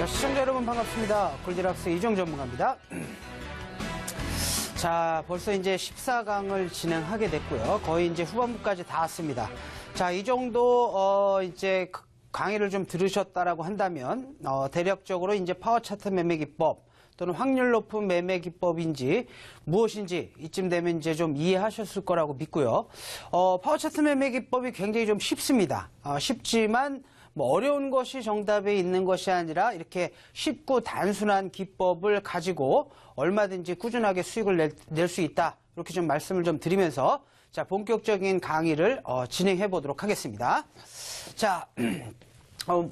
자, 시청자 여러분 반갑습니다. 골디락스 이종 전문가입니다. 자, 벌써 이제 14강을 진행하게 됐고요. 거의 이제 후반부까지 다 왔습니다. 자, 이 정도 이제 강의를 좀 들으셨다라고 한다면 대략적으로 이제 파워 차트 매매 기법 또는 확률 높은 매매 기법인지 무엇인지 이쯤 되면 이제 좀 이해하셨을 거라고 믿고요. 파워 차트 매매 기법이 굉장히 좀 쉽습니다. 쉽지만 뭐 어려운 것이 정답에 있는 것이 아니라 이렇게 쉽고 단순한 기법을 가지고 얼마든지 꾸준하게 수익을 낼 수 있다. 이렇게 좀 말씀을 좀 드리면서 자, 본격적인 강의를 진행해 보도록 하겠습니다. 자,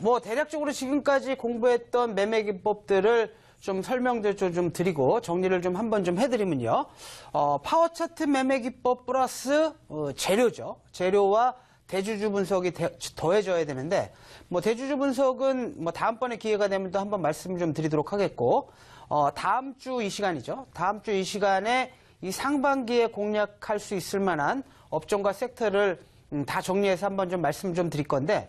뭐 대략적으로 지금까지 공부했던 매매 기법들을 좀 설명들 좀 드리고 정리를 좀 한번 좀 해드리면요. 파워 차트 매매 기법 플러스 재료죠. 재료와 대주주 분석이 더해져야 되는데, 뭐 대주주 분석은 뭐 다음번에 기회가 되면 또 한번 말씀 좀 드리도록 하겠고, 다음 주 이 시간이죠. 다음 주 이 시간에 이 상반기에 공략할 수 있을 만한 업종과 섹터를 다 정리해서 한번 좀 말씀 좀 드릴 건데,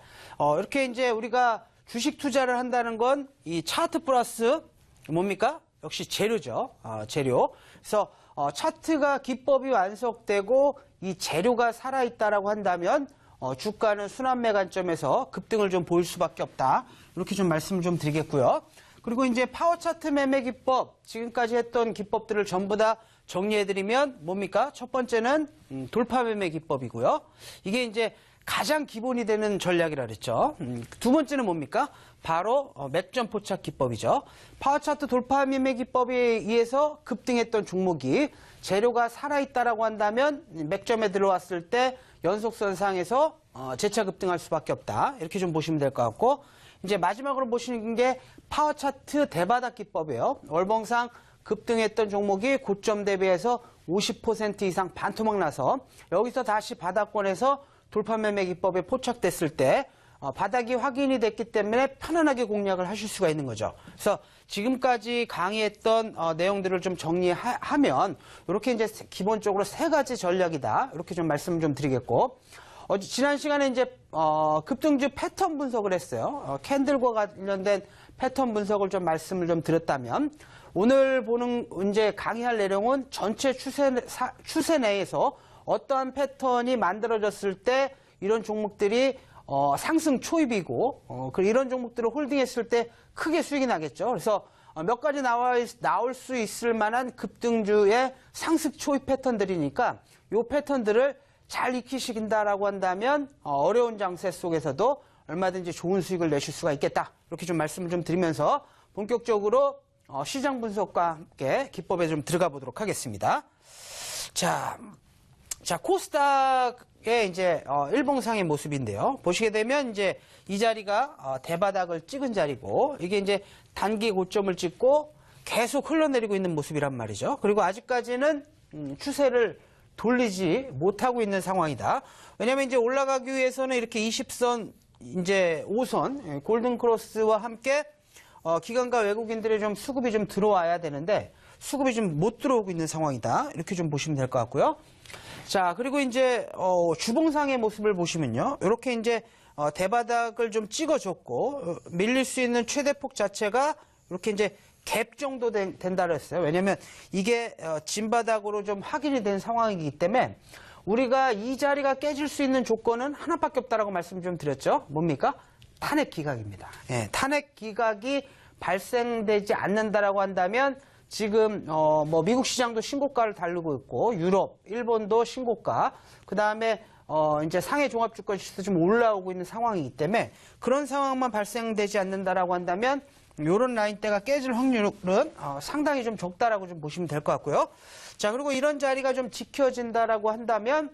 이렇게 이제 우리가 주식 투자를 한다는 건 이 차트 플러스 뭡니까? 역시 재료죠. 재료. 그래서 차트가 기법이 완성되고 이 재료가 살아있다라고 한다면 주가는 순환매 관점에서 급등을 좀 보일 수밖에 없다. 이렇게 좀 말씀을 좀 드리겠고요. 그리고 이제 파워 차트 매매 기법, 지금까지 했던 기법들을 전부 다 정리해드리면 뭡니까? 첫 번째는 돌파 매매 기법이고요. 이게 이제 가장 기본이 되는 전략이라 그랬죠. 두 번째는 뭡니까? 바로 맥점 포착 기법이죠. 파워 차트 돌파 매매 기법에 의해서 급등했던 종목이 재료가 살아있다라고 한다면 맥점에 들어왔을 때 연속선상에서 재차 급등할 수밖에 없다. 이렇게 좀 보시면 될 것 같고, 이제 마지막으로 보시는 게 파워 차트 대바닥 기법이에요. 월봉상 급등했던 종목이 고점 대비해서 50% 이상 반토막 나서 여기서 다시 바닥권에서 돌파 매매 기법에 포착됐을 때 바닥이 확인이 됐기 때문에 편안하게 공략을 하실 수가 있는 거죠. 그래서 지금까지 강의했던 내용들을 좀 정리하면 이렇게 이제 기본적으로 세 가지 전략이다. 이렇게 좀 말씀을 좀 드리겠고, 지난 시간에 이제 급등주 패턴 분석을 했어요. 캔들과 관련된 패턴 분석을 좀 말씀을 좀 드렸다면, 오늘 보는 이제 강의할 내용은 전체 추세 내에서 어떠한 패턴이 만들어졌을 때 이런 종목들이 상승 초입이고, 이런 종목들을 홀딩했을 때 크게 수익이 나겠죠. 그래서 몇 가지 나올 수 있을 만한 급등주의 상승 초입 패턴들이니까 이 패턴들을 잘 익히신다라고 한다면 어려운 장세 속에서도 얼마든지 좋은 수익을 내실 수가 있겠다. 이렇게 좀 말씀을 좀 드리면서 본격적으로 시장 분석과 함께 기법에 좀 들어가 보도록 하겠습니다. 자, 코스닥의 이제 일봉상의 모습인데요. 보시게 되면 이제 이 자리가 대바닥을 찍은 자리고, 이게 이제 단기 고점을 찍고 계속 흘러내리고 있는 모습이란 말이죠. 그리고 아직까지는 추세를 돌리지 못하고 있는 상황이다. 왜냐면 이제 올라가기 위해서는 이렇게 20선, 이제 5선, 골든크로스와 함께 기관과 외국인들의 좀 수급이 좀 들어와야 되는데, 수급이 좀 못 들어오고 있는 상황이다. 이렇게 좀 보시면 될 것 같고요. 자, 그리고 이제 주봉상의 모습을 보시면요. 이렇게 이제 대바닥을 좀 찍어줬고, 밀릴 수 있는 최대폭 자체가 이렇게 이제 갭 정도 된다 그랬어요. 왜냐면 이게 진바닥으로 좀 확인이 된 상황이기 때문에 우리가 이 자리가 깨질 수 있는 조건은 하나밖에 없다라고 말씀 좀 드렸죠. 뭡니까? 탄핵 기각입니다. 예, 탄핵 기각이 발생되지 않는다라고 한다면 지금 뭐 미국 시장도 신고가를 달리고 있고, 유럽, 일본도 신고가, 그 다음에 이제 상해 종합주가 지수도 좀 올라오고 있는 상황이기 때문에 그런 상황만 발생되지 않는다라고 한다면 요런 라인대가 깨질 확률은 상당히 좀 적다라고 좀 보시면 될 것 같고요. 자, 그리고 이런 자리가 좀 지켜진다라고 한다면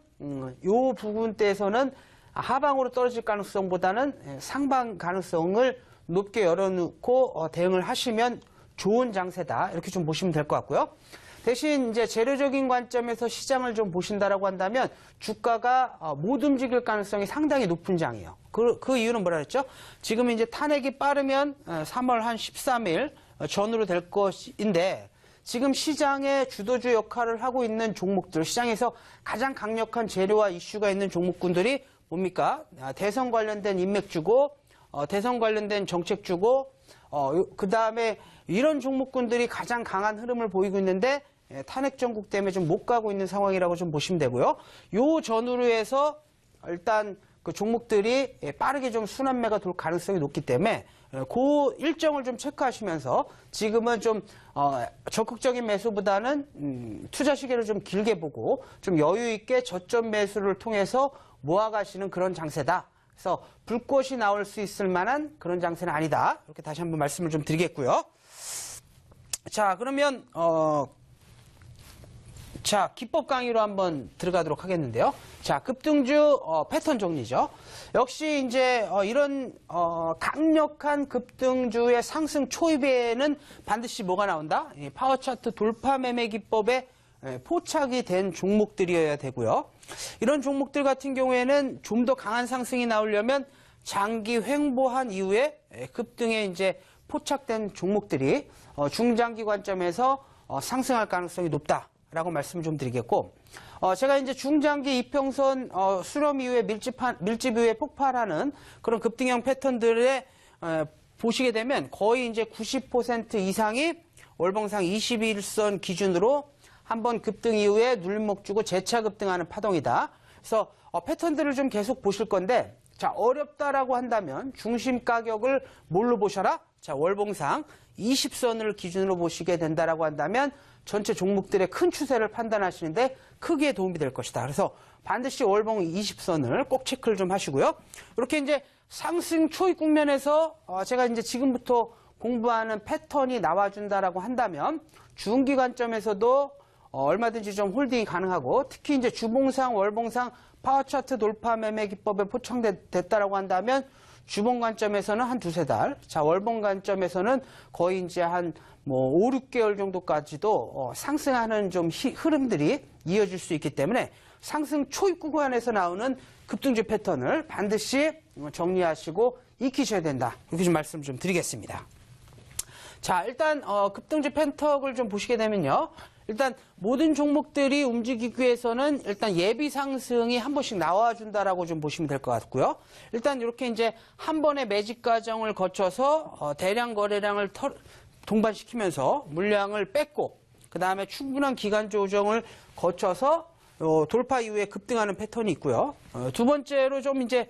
요 부분대에서는 하방으로 떨어질 가능성보다는 상방 가능성을 높게 열어놓고 대응을 하시면 좋은 장세다. 이렇게 좀 보시면 될 것 같고요. 대신 이제 재료적인 관점에서 시장을 좀 보신다라고 한다면 주가가 못 움직일 가능성이 상당히 높은 장이에요. 그 이유는 뭐라 그랬죠? 지금 이제 탄핵이 빠르면 3월 한 13일 전후로 될 것인데, 지금 시장의 주도주 역할을 하고 있는 종목들, 시장에서 가장 강력한 재료와 이슈가 있는 종목군들이 뭡니까? 대선 관련된 인맥주고, 대선 관련된 정책주고, 그 다음에 이런 종목군들이 가장 강한 흐름을 보이고 있는데 탄핵 정국 때문에 좀 못 가고 있는 상황이라고 좀 보시면 되고요. 요 전후로 해서 일단 그 종목들이 빠르게 좀 순환매가 돌 가능성이 높기 때문에 그 일정을 좀 체크하시면서 지금은 좀 적극적인 매수보다는 투자 시기를 좀 길게 보고 좀 여유 있게 저점 매수를 통해서 모아가시는 그런 장세다. 그래서 불꽃이 나올 수 있을 만한 그런 장세는 아니다. 이렇게 다시 한번 말씀을 좀 드리겠고요. 자, 그러면 자, 기법 강의로 한번 들어가도록 하겠는데요. 자, 급등주 패턴 정리죠. 역시 이제 이런 강력한 급등주의 상승 초입에는 반드시 뭐가 나온다? 파워 차트 돌파 매매 기법에 포착이 된 종목들이어야 되고요. 이런 종목들 같은 경우에는 좀 더 강한 상승이 나오려면 장기 횡보한 이후에 급등에 이제 포착된 종목들이 중장기 관점에서 상승할 가능성이 높다라고 말씀을 좀 드리겠고, 제가 이제 중장기 이평선 수렴 이후에 밀집 이후에 폭발하는 그런 급등형 패턴들에 보시게 되면 거의 이제 90% 이상이 월봉상 21선 기준으로 한번 급등 이후에 눌림목 주고 재차 급등하는 파동이다. 그래서 패턴들을 좀 계속 보실 건데, 자, 어렵다라고 한다면 중심 가격을 뭘로 보셔라? 자, 월봉상 20선을 기준으로 보시게 된다라고 한다면 전체 종목들의 큰 추세를 판단하시는데 크게 도움이 될 것이다. 그래서 반드시 월봉 20선을 꼭 체크를 좀 하시고요. 이렇게 이제 상승 초입 국면에서 제가 이제 지금부터 공부하는 패턴이 나와준다라고 한다면 중기 관점에서도 얼마든지 좀 홀딩이 가능하고, 특히 이제 주봉상, 월봉상 파워 차트 돌파 매매 기법에 포착됐다라고 한다면 주봉 관점에서는 한 두세 달, 자, 월봉 관점에서는 거의 이제 한 5, 6개월 정도까지도 상승하는 좀 흐름들이 이어질 수 있기 때문에 상승 초입 구간에서 나오는 급등주 패턴을 반드시 정리하시고 익히셔야 된다. 이렇게 좀 말씀 좀 드리겠습니다. 자, 일단 급등주 패턴을 좀 보시게 되면요. 일단 모든 종목들이 움직이기 위해서는 일단 예비 상승이 한 번씩 나와준다라고 좀 보시면 될 것 같고요. 일단 이렇게 이제 한 번의 매집 과정을 거쳐서 대량 거래량을 동반시키면서 물량을 뺐고, 그 다음에 충분한 기간 조정을 거쳐서 돌파 이후에 급등하는 패턴이 있고요. 두 번째로 좀 이제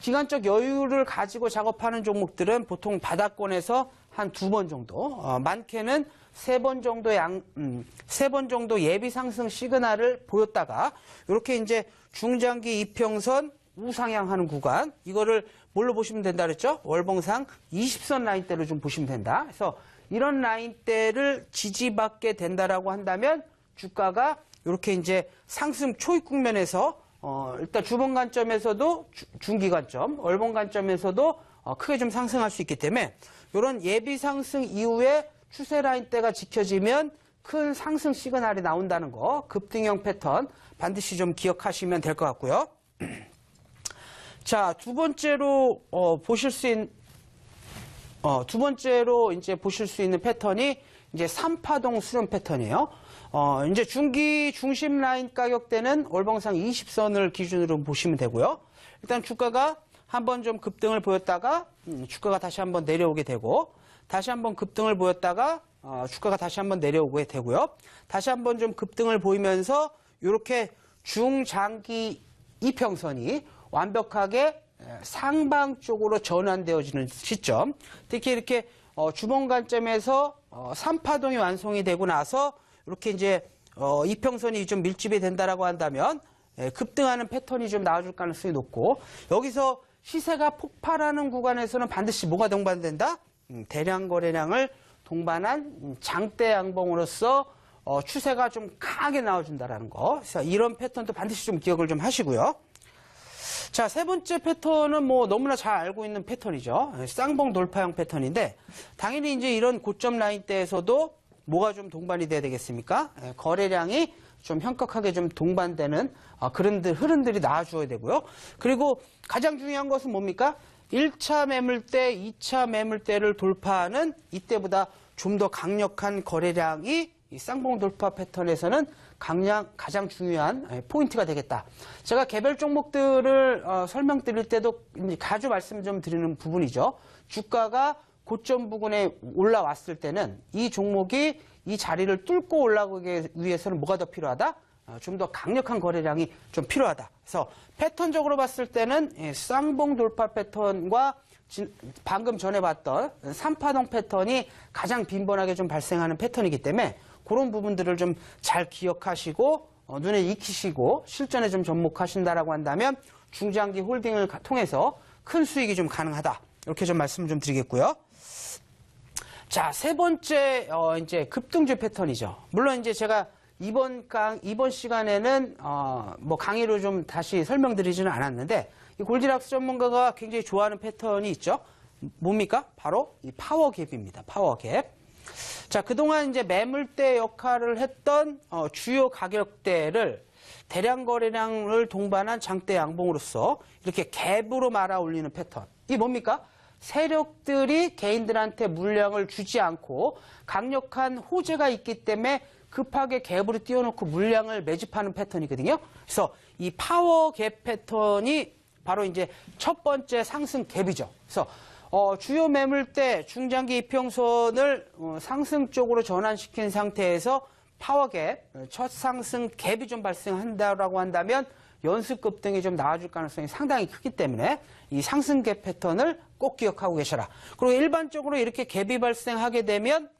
기간적 여유를 가지고 작업하는 종목들은 보통 바닥권에서 한 2번 정도, 많게는 3번 정도 예비 상승 시그널을 보였다가 이렇게 이제 중장기 이평선 우상향하는 구간, 이거를 뭘로 보시면 된다 그랬죠? 월봉상 20선 라인대로 좀 보시면 된다. 그래서 이런 라인대를 지지받게 된다라고 한다면 주가가 이렇게 이제 상승 초입 국면에서 일단 주봉 관점에서도 중기 관점, 월봉 관점에서도 크게 좀 상승할 수 있기 때문에 이런 예비 상승 이후에 추세 라인대가 지켜지면 큰 상승 시그널이 나온다는 거, 급등형 패턴 반드시 좀 기억하시면 될 것 같고요. 자, 두 번째로 이제 보실 수 있는 패턴이 이제 3파동 수렴 패턴이에요. 이제 중기 중심 라인 가격대는 월봉상 20선을 기준으로 보시면 되고요. 일단 주가가 한번 좀 급등을 보였다가 주가가 다시 한번 내려오게 되고, 다시 한번 급등을 보였다가 주가가 다시 한번 내려오게 되고요. 다시 한번 좀 급등을 보이면서 이렇게 중장기 이평선이 완벽하게 상방 쪽으로 전환되어지는 시점, 특히 이렇게 주봉 관점에서 3파동이 완성이 되고 나서 이렇게 이제 이평선이 좀 밀집이 된다라고 한다면 급등하는 패턴이 좀 나와줄 가능성이 높고, 여기서 시세가 폭발하는 구간에서는 반드시 뭐가 동반된다? 대량 거래량을 동반한 장대 양봉으로서 추세가 좀 강하게 나와준다라는 거. 그래서 이런 패턴도 반드시 좀 기억을 좀 하시고요. 자, 세 번째 패턴은 뭐 너무나 잘 알고 있는 패턴이죠. 쌍봉 돌파형 패턴인데, 당연히 이제 이런 고점 라인대에서도 뭐가 좀 동반이 돼야 되겠습니까? 거래량이 좀 현격하게 좀 동반되는 그런 흐름들이 나와줘야 되고요. 그리고 가장 중요한 것은 뭡니까? 1차 매물대, 2차 매물대를 돌파하는 이때보다 좀 더 강력한 거래량이 이 쌍봉 돌파 패턴에서는 가장 중요한 포인트가 되겠다. 제가 개별 종목들을 설명드릴 때도 자주 말씀 좀 드리는 부분이죠. 주가가 고점 부근에 올라왔을 때는 이 종목이 이 자리를 뚫고 올라가기 위해서는 뭐가 더 필요하다? 좀 더 강력한 거래량이 좀 필요하다. 그래서 패턴적으로 봤을 때는 쌍봉 돌파 패턴과 방금 전에 봤던 3파동 패턴이 가장 빈번하게 좀 발생하는 패턴이기 때문에 그런 부분들을 좀 잘 기억하시고 눈에 익히시고 실전에 좀 접목하신다라고 한다면 중장기 홀딩을 통해서 큰 수익이 좀 가능하다. 이렇게 좀 말씀을 좀 드리겠고요. 자, 세 번째 이제 급등주 패턴이죠. 물론 이제 제가 이번 시간에는 뭐 강의로 좀 다시 설명드리지는 않았는데 이 골디락스 전문가가 굉장히 좋아하는 패턴이 있죠. 뭡니까? 바로 이 파워갭입니다. 파워갭. 자, 그동안 이제 매물대 역할을 했던 주요 가격대를 대량 거래량을 동반한 장대 양봉으로서 이렇게 갭으로 말아 올리는 패턴. 이게 뭡니까? 세력들이 개인들한테 물량을 주지 않고 강력한 호재가 있기 때문에 급하게 갭으로 띄워놓고 물량을 매집하는 패턴이거든요. 그래서 이 파워갭 패턴이 바로 이제 첫 번째 상승 갭이죠. 그래서 주요 매물대 중장기 이평선을 상승 쪽으로 전환시킨 상태에서 파워갭, 첫 상승 갭이 좀 발생한다라고 한다면 연습 급등이 좀 나와줄 가능성이 상당히 크기 때문에 이 상승 갭 패턴을 꼭 기억하고 계셔라. 그리고 일반적으로 이렇게 갭이 발생하게 되면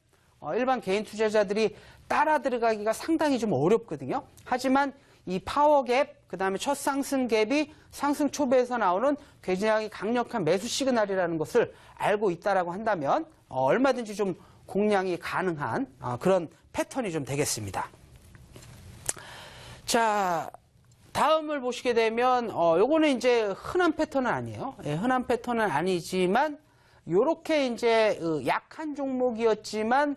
일반 개인 투자자들이 따라 들어가기가 상당히 좀 어렵거든요. 하지만 이 파워갭, 그 다음에 첫 상승 갭이 상승 초배에서 나오는 굉장히 강력한 매수 시그널이라는 것을 알고 있다라고 한다면 얼마든지 좀 공략이 가능한 그런 패턴이 좀 되겠습니다. 자, 다음을 보시게 되면 요거는 이제 흔한 패턴은 아니에요. 예, 흔한 패턴은 아니지만 요렇게 이제 약한 종목이었지만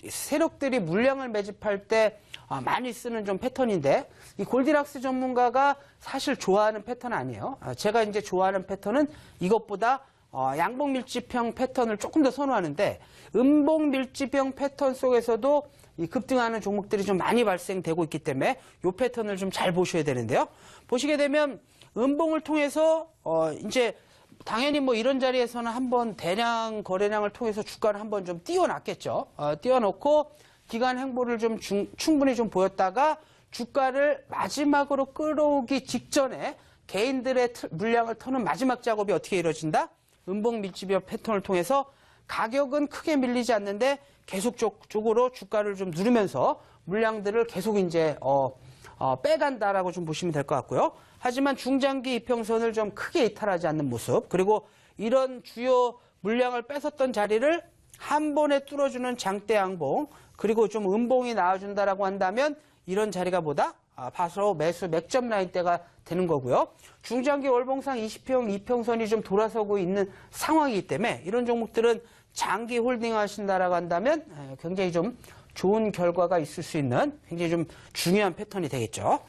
세력들이 물량을 매집할 때 많이 쓰는 좀 패턴인데 이 골디락스 전문가가 사실 좋아하는 패턴 아니에요. 제가 이제 좋아하는 패턴은 이것보다 양봉 밀집형 패턴을 조금 더 선호하는데 음봉 밀집형 패턴 속에서도 이 급등하는 종목들이 좀 많이 발생되고 있기 때문에 이 패턴을 좀 잘 보셔야 되는데요. 보시게 되면 음봉을 통해서 이제 당연히 뭐 이런 자리에서는 한번 대량 거래량을 통해서 주가를 한번 좀 띄워놨겠죠. 띄워놓고 기간 행보를 좀 충분히 좀 보였다가 주가를 마지막으로 끌어오기 직전에 개인들의 물량을 터는 마지막 작업이 어떻게 이루어진다? 음봉 밀집형 패턴을 통해서 가격은 크게 밀리지 않는데 계속적으로 주가를 좀 누르면서 물량들을 계속 이제 빼간다라고 좀 보시면 될 것 같고요. 하지만 중장기 이평선을 좀 크게 이탈하지 않는 모습, 그리고 이런 주요 물량을 뺏었던 자리를 한 번에 뚫어주는 장대 양봉, 그리고 좀 음봉이 나와준다라고 한다면 이런 자리가 뭐다? 바로 매수 맥점 라인대가 되는 거고요. 중장기 월봉상 20평, 이평선이 좀 돌아서고 있는 상황이기 때문에 이런 종목들은 장기 홀딩 하신다라고 한다면 굉장히 좀 좋은 결과가 있을 수 있는 굉장히 좀 중요한 패턴이 되겠죠.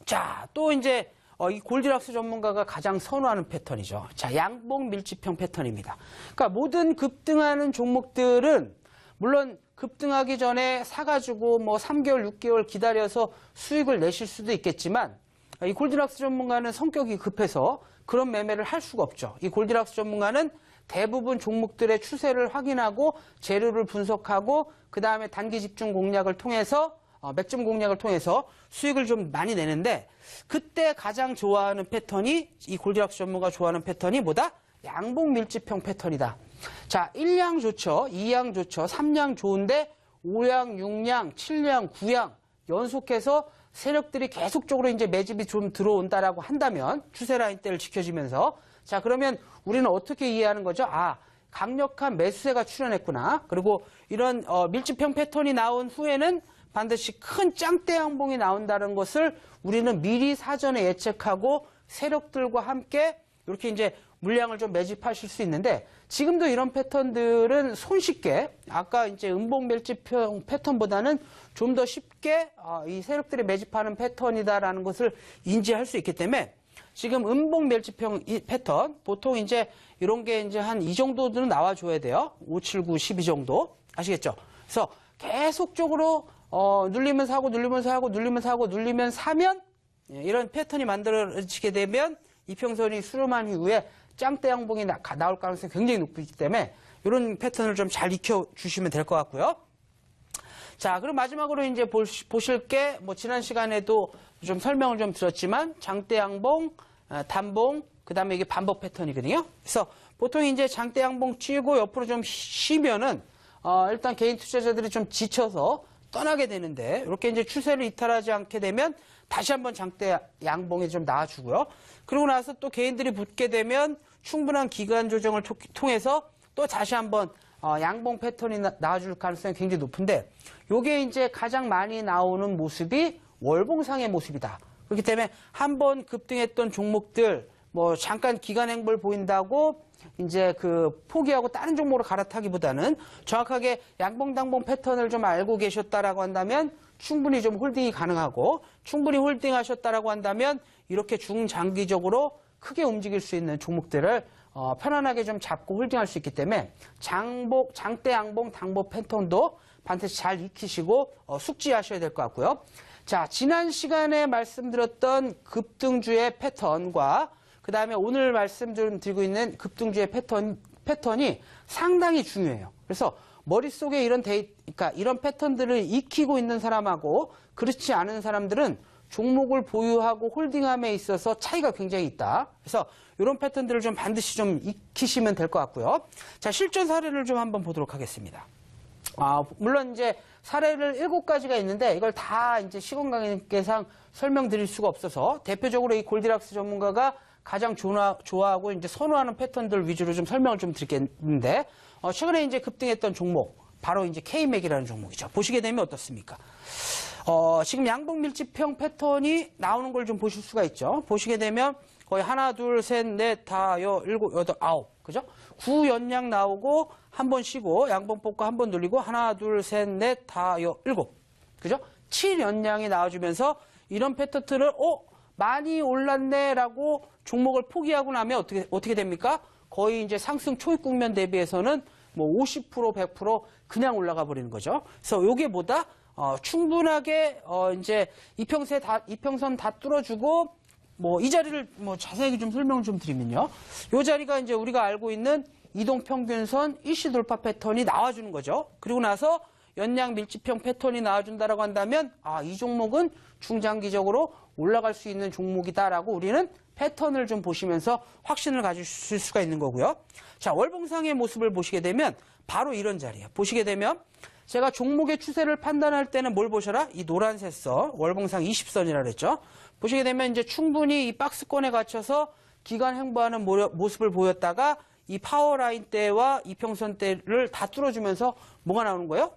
자, 또 이제 이 골디락스 전문가가 가장 선호하는 패턴이죠. 자, 양봉 밀집형 패턴입니다. 그러니까 모든 급등하는 종목들은 물론 급등하기 전에 사가지고 뭐 3개월, 6개월 기다려서 수익을 내실 수도 있겠지만 이 골디락스 전문가는 성격이 급해서 그런 매매를 할 수가 없죠. 이 골디락스 전문가는 대부분 종목들의 추세를 확인하고 재료를 분석하고 그 다음에 단기 집중 공략을 통해서 맥점 공략을 통해서 수익을 좀 많이 내는데 그때 가장 좋아하는 패턴이 이 골디락스 전문가가 좋아하는 패턴이 뭐다? 양봉 밀집형 패턴이다. 자, 1양 좋죠. 2양 좋죠. 3양 좋은데 5양, 6양, 7양, 9양 연속해서 세력들이 계속적으로 이제 매집이 좀 들어온다라고 한다면 추세 라인대를 지켜지면서 자, 그러면 우리는 어떻게 이해하는 거죠? 강력한 매수세가 출현했구나. 그리고 이런 밀집형 패턴이 나온 후에는 반드시 큰 짱대 양봉이 나온다는 것을 우리는 미리 사전에 예측하고 세력들과 함께 이렇게 이제 물량을 좀 매집하실 수 있는데 지금도 이런 패턴들은 손쉽게 아까 이제 음봉 밀집형 패턴보다는 좀 더 쉽게 이 세력들이 매집하는 패턴이다라는 것을 인지할 수 있기 때문에 지금 음봉 밀집형 이 패턴 보통 이제 이런 게 이제 한 이 정도는 나와줘야 돼요. 5, 7, 9, 12 정도 아시겠죠? 그래서 계속적으로 눌리면 사고 눌리면 사고 눌리면 사고 눌리면 사면 이런 패턴이 만들어지게 되면 이평선이 수렴한 이후에 짱대 양봉이 나올 가능성이 굉장히 높기 때문에 이런 패턴을 좀 잘 익혀주시면 될 것 같고요. 자, 그럼 마지막으로 이제 보실 게, 뭐, 지난 시간에도 좀 설명을 좀 드렸지만, 장대 양봉, 단봉, 그 다음에 이게 반복 패턴이거든요. 그래서 보통 이제 장대 양봉 치고 옆으로 좀 쉬면은, 일단 개인 투자자들이 좀 지쳐서 떠나게 되는데, 이렇게 이제 추세를 이탈하지 않게 되면, 다시 한번 장대 양봉이 좀 나와주고요. 그러고 나서 또 개인들이 붙게 되면, 충분한 기간 조정을 통해서 또 다시 한번 양봉 패턴이 나와줄 가능성이 굉장히 높은데, 요게 이제 가장 많이 나오는 모습이 월봉상의 모습이다. 그렇기 때문에 한번 급등했던 종목들, 뭐 잠깐 기간 행보를 보인다고 이제 그 포기하고 다른 종목으로 갈아타기보다는 정확하게 양봉 단봉 패턴을 좀 알고 계셨다라고 한다면 충분히 좀 홀딩이 가능하고, 충분히 홀딩하셨다라고 한다면 이렇게 중장기적으로 크게 움직일 수 있는 종목들을 편안하게 좀 잡고 홀딩할 수 있기 때문에 장대 양봉 단봉 패턴도 반드시 잘 익히시고 숙지하셔야 될 것 같고요. 자, 지난 시간에 말씀드렸던 급등주의 패턴과 그 다음에 오늘 말씀 좀 드리고 있는 급등주의 패턴이 상당히 중요해요. 그래서 머릿속에 그러니까 이런 패턴들을 익히고 있는 사람하고 그렇지 않은 사람들은 종목을 보유하고 홀딩함에 있어서 차이가 굉장히 있다. 그래서 이런 패턴들을 좀 반드시 좀 익히시면 될 것 같고요. 자, 실전 사례를 좀 한번 보도록 하겠습니다. 물론 이제 사례를 7가지가 있는데 이걸 다 이제 시간 관계상 설명드릴 수가 없어서 대표적으로 이 골디락스 전문가가 가장 좋아하고 이제 선호하는 패턴들 위주로 좀 설명을 좀 드리겠는데, 최근에 이제 급등했던 종목, 바로 이제 K맥이라는 종목이죠. 보시게 되면 어떻습니까? 지금 양봉 밀집형 패턴이 나오는 걸 좀 보실 수가 있죠. 보시게 되면 거의 하나, 둘, 셋, 넷, 다, 일곱, 여덟, 아홉. 그죠? 9연양 나오고 한 번 쉬고 양봉 뽑고 한 번 눌리고 하나, 둘, 셋, 넷, 다, 일곱. 그죠? 7연양이 나와주면서 이런 패턴들을 많이 올랐네라고 종목을 포기하고 나면 어떻게 됩니까? 거의 이제 상승 초입 국면 대비해서는 뭐 50%, 100% 그냥 올라가 버리는 거죠. 그래서 요게 보다 충분하게 이제 이평선 다 뚫어주고 뭐 이 자리를 뭐 자세하게 좀 설명을 좀 드리면요. 요 자리가 이제 우리가 알고 있는 이동평균선 일시 돌파 패턴이 나와주는 거죠. 그리고 나서 연양 밀집형 패턴이 나와준다라고 한다면 이 종목은 중장기적으로 올라갈 수 있는 종목이다라고 우리는 패턴을 좀 보시면서 확신을 가지실 수가 있는 거고요. 자, 월봉상의 모습을 보시게 되면 바로 이런 자리예요. 보시게 되면 제가 종목의 추세를 판단할 때는 뭘 보셔라? 이 노란색 선, 월봉상 20선이라고 그랬죠. 보시게 되면 이제 충분히 이 박스권에 갇혀서 기간 행보하는 모습을 보였다가 이 파워라인 대와 이평선 대를 다 뚫어주면서 뭐가 나오는 거예요?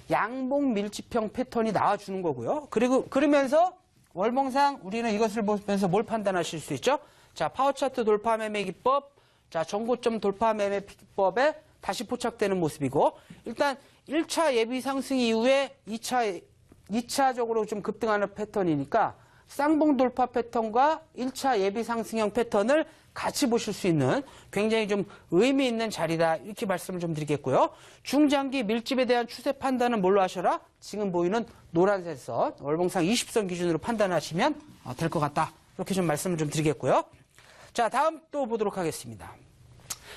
양봉 밀집형 패턴이 나와주는 거고요. 그러면서 월봉상 우리는 이것을 보면서 뭘 판단하실 수 있죠? 자, 파워차트 돌파 매매 기법, 자, 전고점 돌파 매매 기법에 다시 포착되는 모습이고, 일단 1차 예비 상승 이후에 2차적으로 좀 급등하는 패턴이니까 쌍봉 돌파 패턴과 1차 예비 상승형 패턴을 같이 보실 수 있는 굉장히 좀 의미 있는 자리다, 이렇게 말씀을 좀 드리겠고요. 중장기 밀집에 대한 추세 판단은 뭘로 하셔라? 지금 보이는 노란색 선, 월봉상 20선 기준으로 판단하시면 될 것 같다, 이렇게 좀 말씀을 좀 드리겠고요. 자, 다음 또 보도록 하겠습니다.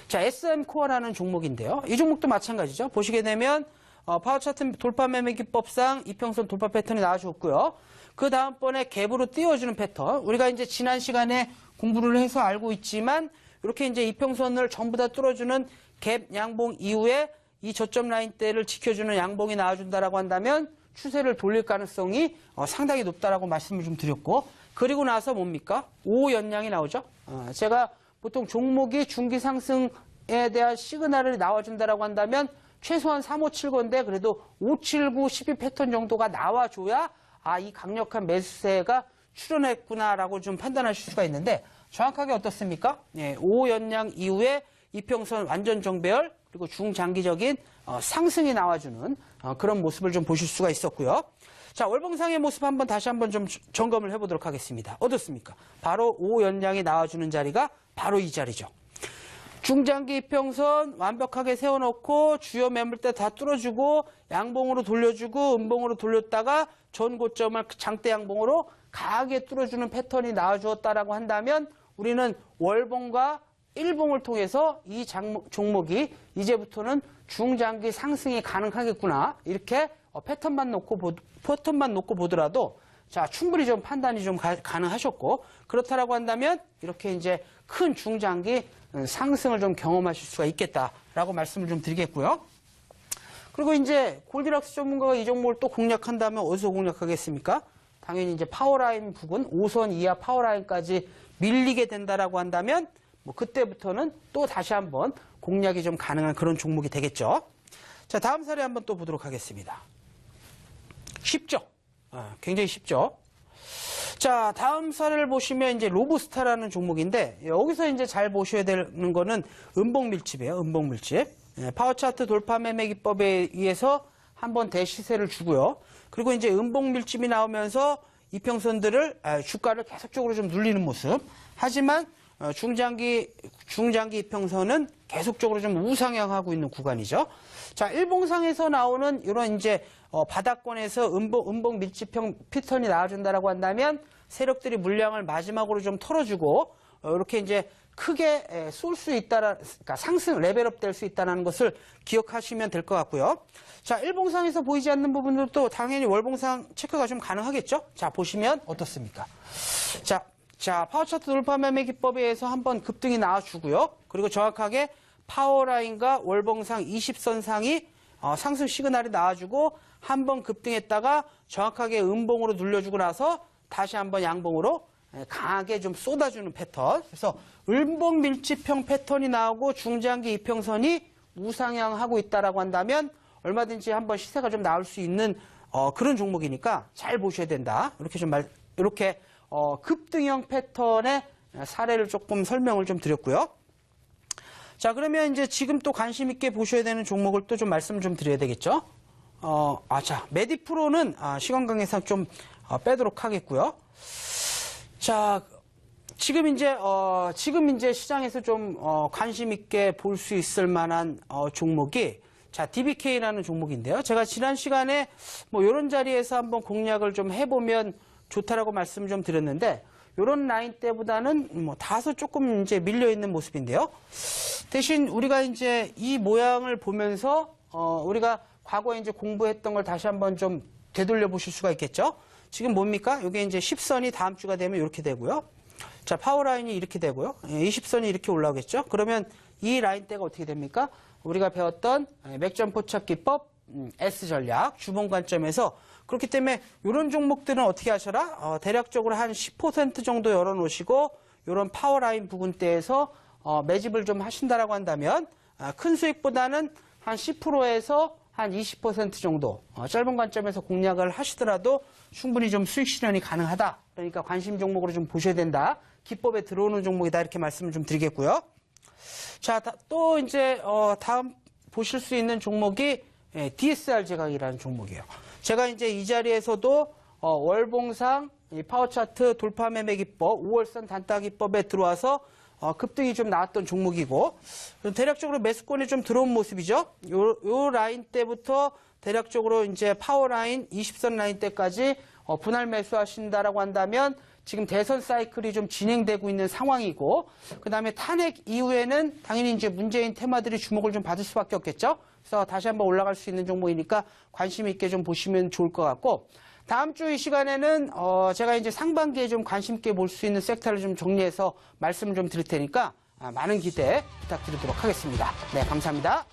자, SM코어라는 종목인데요. 이 종목도 마찬가지죠. 보시게 되면 파워차트 돌파 매매 기법상 이평선 돌파 패턴이 나와줬고요. 그 다음번에 갭으로 띄워주는 패턴. 우리가 이제 지난 시간에 공부를 해서 알고 있지만 이렇게 이제 이평선을 전부 다 뚫어주는 갭 양봉 이후에 이 저점 라인대를 지켜주는 양봉이 나와준다라고 한다면 추세를 돌릴 가능성이 상당히 높다라고 말씀을 좀 드렸고, 그리고 나서 뭡니까? 5연양이 나오죠. 제가 보통 종목이 중기 상승에 대한 시그널을 나와준다라고 한다면 최소한 3579인데 그래도 579, 12 패턴 정도가 나와줘야 이 강력한 매수세가 출현했구나라고 좀 판단하실 수가 있는데, 정확하게 어떻습니까? 5연양 이후에 이평선 완전 정배열, 그리고 중장기적인 상승이 나와주는 그런 모습을 좀 보실 수가 있었고요. 자, 월봉상의 모습 다시 한번 좀 점검을 해보도록 하겠습니다. 어떻습니까? 바로 5연양이 나와주는 자리가 바로 이 자리죠. 중장기 이평선 완벽하게 세워놓고 주요 매물대 다 뚫어주고 양봉으로 돌려주고 음봉으로 돌렸다가 전 고점을 장대 양봉으로 강하게 뚫어주는 패턴이 나와주었다라고 한다면 우리는 월봉과 일봉을 통해서 이 종목이 이제부터는 중장기 상승이 가능하겠구나. 이렇게 패턴만 놓고 보더라도 자, 충분히 좀 판단이 좀 가능하셨고, 그렇다라고 한다면 이렇게 이제 큰 중장기 상승을 좀 경험하실 수가 있겠다라고 말씀을 좀 드리겠고요. 그리고 이제 골디락스 전문가가 이 종목을 또 공략한다면 어디서 공략하겠습니까? 당연히 이제 파워라인 부근, 5선 이하 파워라인까지 밀리게 된다라고 한다면 뭐 그때부터는 또 다시 한번 공략이 좀 가능한 그런 종목이 되겠죠. 자, 다음 사례 한번 또 보도록 하겠습니다. 쉽죠? 굉장히 쉽죠? 자, 다음 사례를 보시면 이제 로브스타라는 종목인데 여기서 이제 잘 보셔야 되는 거는 음봉밀집이에요. 음봉밀집. 파워차트 돌파 매매 기법에 의해서 한번 대시세를 주고요. 그리고 이제 음봉밀집이 나오면서 이평선들을 주가를 계속적으로 좀 눌리는 모습. 하지만 중장기 이평선은 계속적으로 좀 우상향하고 있는 구간이죠. 자, 일봉상에서 나오는 이런 이제 바닥권에서 음봉 밀집형 패턴이 나와준다라고 한다면 세력들이 물량을 마지막으로 좀 털어주고 이렇게 이제 크게 쏠 수 있다라, 그러니까 상승 레벨업 될 수 있다는 것을 기억하시면 될 것 같고요. 자, 일봉상에서 보이지 않는 부분들도 당연히 월봉상 체크가 좀 가능하겠죠. 자, 보시면 어떻습니까? 자, 파워차트 돌파 매매 기법에 의해서 한번 급등이 나와주고요. 그리고 정확하게 파워라인과 월봉상 20선상이 상승 시그널이 나와주고 한번 급등했다가 정확하게 음봉으로 눌려주고 나서 다시 한번 양봉으로 강하게 좀 쏟아주는 패턴. 그래서 음봉 밀집형 패턴이 나오고 중장기 이평선이 우상향하고 있다라고 한다면 얼마든지 한번 시세가 좀 나올 수 있는 그런 종목이니까 잘 보셔야 된다. 이렇게 급등형 패턴의 사례를 조금 설명을 좀 드렸고요. 자, 그러면 이제 지금 또 관심 있게 보셔야 되는 종목을 또 좀 말씀을 좀 드려야 되겠죠. 자, 메디프로는 시간 관계상 좀 빼도록 하겠고요. 자, 지금 이제 시장에서 좀 관심 있게 볼 수 있을 만한 종목이 자, DBK라는 종목인데요. 제가 지난 시간에 뭐 이런 자리에서 한번 공략을 좀 해보면 좋다라고 말씀 좀 드렸는데 이런 라인 때보다는 뭐 다소 조금 이제 밀려 있는 모습인데요. 대신 우리가 이제 이 모양을 보면서 우리가 과거에 이제 공부했던 걸 다시 한번 좀 되돌려 보실 수가 있겠죠. 지금 뭡니까? 이게 이제 10선이 다음 주가 되면 이렇게 되고요. 자, 파워라인이 이렇게 되고요. 20선이 이렇게 올라오겠죠. 그러면 이 라인대가 어떻게 됩니까? 우리가 배웠던 맥점 포착 기법, S 전략, 주봉 관점에서 그렇기 때문에 이런 종목들은 어떻게 하셔라? 대략적으로 한 10% 정도 열어놓으시고 이런 파워라인 부근대에서 매집을 좀 하신다라고 한다면 큰 수익보다는 한 10%에서 한 20% 정도 짧은 관점에서 공략을 하시더라도 충분히 좀 수익 실현이 가능하다. 그러니까 관심 종목으로 좀 보셔야 된다. 기법에 들어오는 종목이다. 이렇게 말씀을 좀 드리겠고요. 자, 또 이제 다음 보실 수 있는 종목이 DSR 제각이라는 종목이에요. 제가 이제 이 자리에서도 월봉상 파워차트 돌파 매매 기법, 5월선 단타 기법에 들어와서 급등이 좀 나왔던 종목이고 대략적으로 매수권이 좀 들어온 모습이죠. 요 라인 때부터 대략적으로 이제 파워라인 20선 라인 때까지 분할 매수하신다라고 한다면 지금 대선 사이클이 좀 진행되고 있는 상황이고 그다음에 탄핵 이후에는 당연히 이제 문재인 테마들이 주목을 좀 받을 수밖에 없겠죠. 그래서 다시 한번 올라갈 수 있는 종목이니까 관심 있게 좀 보시면 좋을 것 같고 다음 주 이 시간에는 제가 이제 상반기에 좀 관심 있게 볼 수 있는 섹터를 좀 정리해서 말씀을 좀 드릴 테니까 많은 기대 부탁드리도록 하겠습니다. 네, 감사합니다.